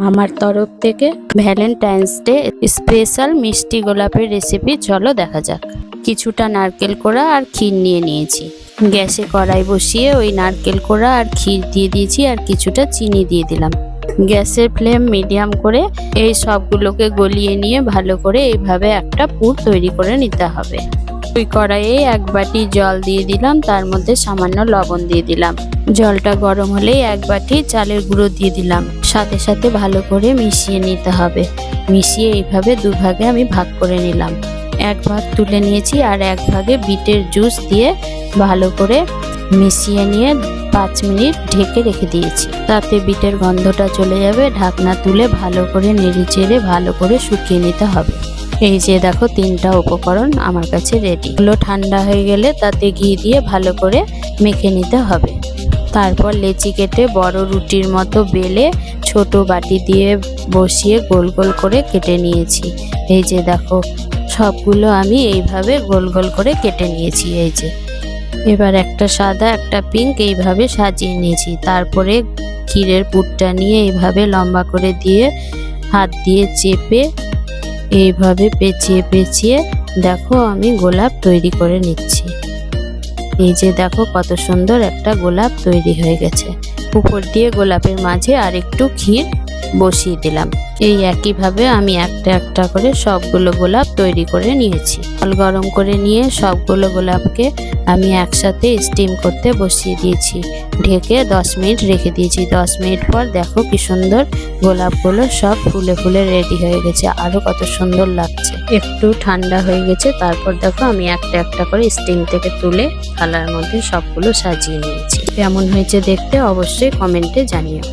আমার তরফ থেকে ভ্যালেন্টাইন্স ডে স্পেশাল মিষ্টি গোলাপের রেসিপি চলো দেখা যাক। কিছুটা নারকেল কোড়া আর ক্ষীর নিয়ে নিয়েছি। গ্যাসে কড়াই বসিয়ে ওই নারকেল কোড়া আর ক্ষীর দিয়ে দিয়েছি আর কিছুটা চিনি দিয়ে দিলাম। গ্যাসের ফ্লেম মিডিয়াম করে এই সবগুলোকে গলিয়ে নিয়ে ভালো করে এইভাবে একটা পুর তৈরি করে নিতে হবে। ওই কড়াইয়ে এক বাটি জল দিয়ে দিলাম, তার মধ্যে সামান্য লবণ দিয়ে দিলাম। জলটা গরম হলেই এক বাটি চালের গুঁড়ো দিয়ে দিলাম। সাথে সাথে ভালো করে মিশিয়ে নিতে হবে। মিশিয়ে এইভাবে দুভাগে আমি ভাগ করে নিলাম। এক ভাগ তুলে নিয়েছি আর এক ভাগে বিটের জুস দিয়ে ভালো করে মিশিয়ে নিয়ে 5 মিনিট ঢেকে রেখে দিয়েছি। তাতে বিটের গন্ধটা চলে যাবে। ঢাকনা তুলে ভালো করে নেড়ে চেড়ে ভালো করে শুকিয়ে নিতে হবে। এই যে দেখো, 3টা উপকরণ আমার কাছে রেডি। এগুলো ঠান্ডা হয়ে গেলে তাতে ঘি দিয়ে ভালো করে মেখে নিতে হবে। তারপর লেচি কেটে বড় রুটির মতো বেলে ছোট বাটি দিয়ে বসিয়ে গোল গোল করে কেটে নিয়েছি। এই যে দেখো, সবগুলো আমি এইভাবে গোল গোল করে কেটে নিয়েছি। এই যে এবার একটা সাদা একটা পিঙ্ক এইভাবে সাজিয়ে নিয়েছি। তারপরে ক্ষীরের পুরটা নিয়ে এইভাবে লম্বা করে দিয়ে হাত দিয়ে চেপে এইভাবে পেঁচিয়ে পেঁচিয়ে দেখো আমি গোলাপ তৈরি করে নিচ্ছি। এই যে দেখো কত সুন্দর একটা গোলাপ তৈরি হয়ে গেছে। উপর দিয়ে গোলাপের মাঝে আর একটু ক্ষীর বসিয়ে দিলাম। এই একইভাবে আমি একটা একটা করে সবগুলো গোলাপ তৈরি করে নিয়েছি। জল গরম করে নিয়ে সবগুলো গোলাপকে আমি একসাথে স্টিম করতে বসিয়ে দিয়েছি। ঢেকে 10 মিনিট রেখে দিয়েছি। 10 মিনিট পর দেখো কি সুন্দর গোলাপগুলো সব ফুলে ফুলে রেডি হয়ে গেছে। আরো কত সুন্দর লাগছে। একটু ঠান্ডা হয়ে গেছে। তারপর দেখো আমি একটা একটা করে স্টিম থেকে তুলে থালার মধ্যে সবগুলো সাজিয়ে নিয়েছি। কেমন হয়েছে দেখতে অবশ্যই কমেন্টে জানিও।